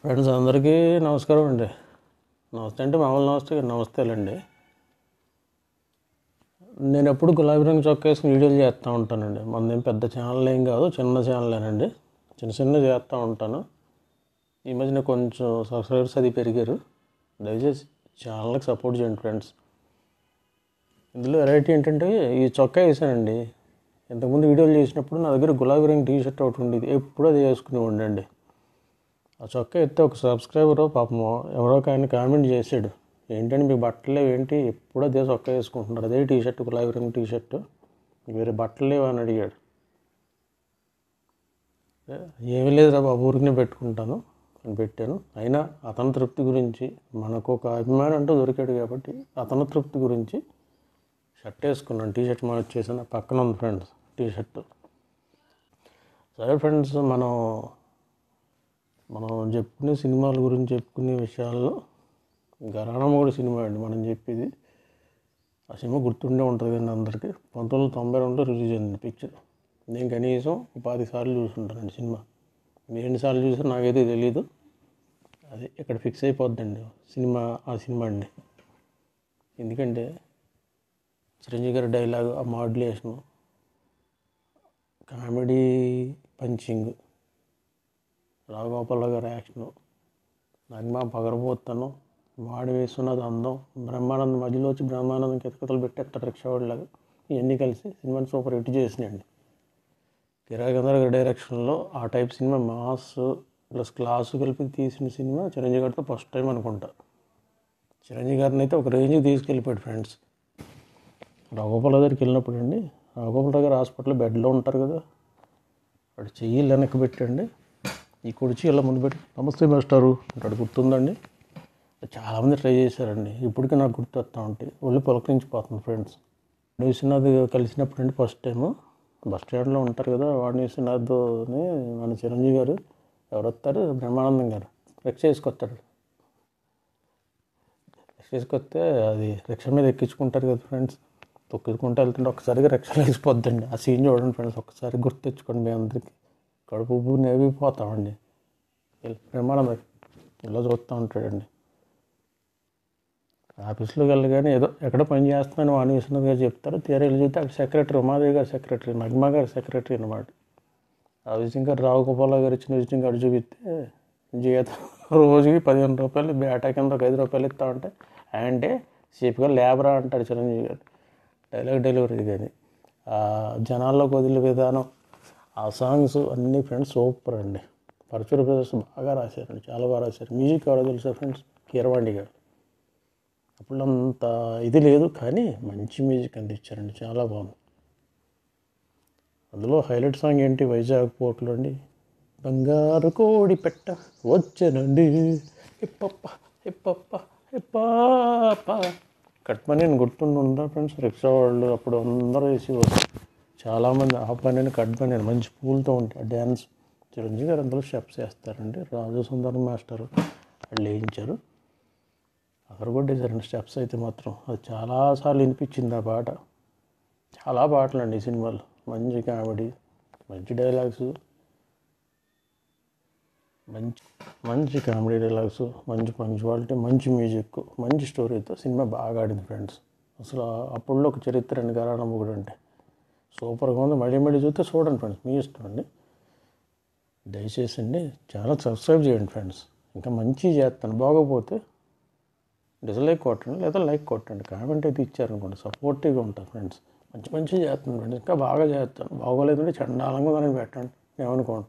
Friends అందరికీ నమస్కారం అండి. నమస్తే అంటే మామూలు నమస్తేలండి. నేను ఎప్పుడు గులాబీ రంగు చొక్కా వేసుకుని వీడియోలు చేస్తూ ఉంటానండి. మనదేం పెద్ద ఛానల్ ఏం కాదు, చిన్న ఛానలేనండి. చిన్న చేస్తూ ఉంటాను. ఈ మధ్యన కొంచెం సబ్స్క్రైబర్స్ అది పెరిగారు. దయచేసి ఛానల్కి సపోర్ట్ చేయండి ఫ్రెండ్స్. ఇందులో వెరైటీ ఏంటంటే ఈ చొక్కా వేసానండి. ఇంతకుముందు వీడియోలు చేసినప్పుడు నా దగ్గర గులాబీ రంగు టీ షర్ట్ ఒకటి ఉండేది, ఎప్పుడూ అది వేసుకుని ఉండండి. ఆ చొక్కా ఎత్తే ఒక సబ్స్క్రైబరు పాపం ఎవరో ఆయన కామెంట్ చేశాడు, ఏంటంటే మీ బట్టలు ఏంటి ఎప్పుడూ అదే చొక్కా వేసుకుంటున్నారు, అదే టీ షర్ట్ గులాబీ రంగు టీ షర్ట్, వేరే బట్టలు లేవు అని అడిగాడు. ఏమీ లేదురా బాబు, ఊరికనే పెట్టుకుంటాను అని పెట్టాను. అయినా అతని తృప్తి గురించి, మనకు ఒక అభిమానం అంటూ దొరికాడు కాబట్టి అతని తృప్తి గురించి షర్ట్ వేసుకున్నాను. టీ షర్ట్ మనం వచ్చేసాను, పక్కన ఉంది ఫ్రెండ్స్ టీ షర్ట్. సరే ఫ్రెండ్స్, మనం చెప్పుకునే సినిమాల గురించి చెప్పుకునే విషయాల్లో గరాణమొగుడు సినిమా అండి మనం చెప్పేది. ఆ సినిమా గుర్తుండే ఉంటుంది కానీ అందరికీ 1992 రిలీజ్ అయింది పిక్చర్. నేను కనీసం 10 సార్లు చూసుంటానండి సినిమా. మీరు ఎన్నిసార్లు చూసారో నాకైతే తెలీదు. అది ఇక్కడ ఫిక్స్ అయిపోద్దండి ఆ సినిమా అండి. ఎందుకంటే చిరంజీవి గారి డైలాగు, ఆ మాడ్యులేషను, కామెడీ పంచింగ్, రాఘగోపాల్ గారి యాక్షను, నగ్మా పగరబోతాను, వాడు వేస్తున్నది అందం, బ్రహ్మానందం మధ్యలో వచ్చి బ్రహ్మానందం కితకతలు పెట్టేస్తాడు రిక్షావాడిలాగా, ఇవన్నీ కలిసి సినిమాని సూపర్ హిట్ చేసినాయండి. కిరాగంధర్ గారి డైరెక్షన్లో ఆ type cinema, mass plus class కలిపి తీసిన సినిమా చిరంజీవి గారితో ఫస్ట్ టైం అనుకుంటా. చిరంజీవి గారిని అయితే ఒక రేంజ్కి తీసుకెళ్ళిపోయాడు ఫ్రెండ్స్. రాఘగోపాల్ దగ్గరికి వెళ్ళినప్పుడు అండి, రాఘగోపాల్ గారు హాస్పిటల్లో బెడ్లో ఉంటారు కదా, వాడు చెయ్యి వెనక్కి పెట్టండి, ఈ కుడిచి ఇలా ముందు పెట్టి నమస్తే మాస్టారు అంటాడు. గుర్తుందండి? చాలామంది ట్రై చేశారండి, ఇప్పటికీ నాకు గుర్తు వస్తూ ఉంటాయి, ఒళ్ళు పులకరించిపోతుంది ఫ్రెండ్స్. విశ్వనాథ్ కలిసినప్పుడు అండి ఫస్ట్ టైము బస్ స్టాండ్లో ఉంటారు కదా, వాడిని విశ్వనాథ్ని మన చిరంజీవి గారు ఎవరు వస్తారు, బ్రహ్మానందం గారు రిక్షా వేసుకొస్తాడు. రిక్షా వేసుకొస్తే అది రిక్షా మీద ఎక్కించుకుంటారు కదా ఫ్రెండ్స్, తొక్కించుకుంటూ వెళ్తుంటే ఒక్కసారిగా రిక్షాలో వేసిపోద్దండి. ఆ సీన్ చూడండి ఫ్రెండ్స్, ఒక్కసారి గుర్తు తెచ్చుకోండి. మీ అందరికీ కడుపు నేవిపోతామండి. బ్రహ్మానందం ఇలా చూస్తూ ఉంటాడండి. ఆఫీస్లోకి వెళ్ళగానే ఏదో ఎక్కడ పని చేస్తున్నాను వాణి విశ్వనాథ్ గారు చెప్తారు, తీరా వెళ్ళి చూస్తే అక్కడ సెక్రటరీ, ఉమాదేవి గారు సెక్రటరీ, నగ్మా గారు సెక్రటరీ అన్నమాట. ఆ విజయం గారు రావుగోపాల్ గారు ఇచ్చిన విజయం గారు చూపిస్తే జీతం రోజుకి 15 రూపాయలు, బేటా కింద ఒక 5 రూపాయలు ఇస్తా ఉంటే అంటే చీప్గా లేబరా అంటాడు చిరంజీవి గారు. డైలాగ్ డెలివరీ కానీ ఆ జనాల్లోకి వదిలే విధానం, ఆ సాంగ్స్ అన్నీ ఫ్రెండ్స్ సూపర్ అండి. పరచూరు బ్రదర్స్ బాగా రాశారండి, చాలా బాగా రాశారు. మ్యూజిక్ ఎవరో తెలుసా ఫ్రెండ్స్, కీరవాణి గారు. అప్పుడు అంత ఇది లేదు కానీ మంచి మ్యూజిక్ అందించారండి, చాలా బాగుంది. అందులో హైలైట్ సాంగ్ ఏంటి, వైజాగ్ పోర్ట్లో అండి, బంగారు కోడి పెట్ట వచ్చనండి హిప్పప్ప హిప్పప్ప హిప్పాప కట్ పని అని గుర్తుందా ఫ్రెండ్స్? రిక్షా వాళ్ళు అప్పుడు అందరూ వేసేవారు, చాలామంది ఆ పని అని కట్ పని అని మంచి పూలతో ఉంటాయి డ్యాన్స్. చిరంజీవి గారు అందులో స్టెప్స్ వేస్తారండి, రాజు సుందరం మాస్టర్ వాళ్ళు వేయించారు, అక్కడ కొట్టేశారండి స్టెప్స్ అయితే మాత్రం. అది చాలాసార్లు వినిపించింది ఆ పాట. చాలా పాటలు అండి ఈ సినిమాలో, మంచి కామెడీ, మంచి డైలాగ్స్, మంచి కామెడీ డైలాగ్స్, మంచి పంక్చువాలిటీ, మంచి మ్యూజిక్, మంచి స్టోరీతో సినిమా బాగా ఆడింది ఫ్రెండ్స్. అసలు అప్పుడులో ఒక చరిత్ర అండి గరాణమొగుడు అంటే, సూపర్గా ఉంది. మళ్ళీ మళ్ళీ చూస్తే చూడండి ఫ్రెండ్స్, మీ ఇష్టం అండి. దయచేసి అండి ఛానల్ సబ్స్క్రైబ్ చేయండి ఫ్రెండ్స్. ఇంకా మంచిగా చేస్తాను, బాగోపోతే డిస్లైక్ కొట్టండి లేదా లైక్ కొట్టండి, కామెంట్ అయితే ఇచ్చారనుకోండి సపోర్టివ్గా ఉంటాను ఫ్రెండ్స్. మంచిగా చేస్తాను ఫ్రెండ్స్, ఇంకా బాగా చేస్తాను. బాగోలేదంటే చండాలంగా దానికి పెట్టండి, ఏమనుకోండి.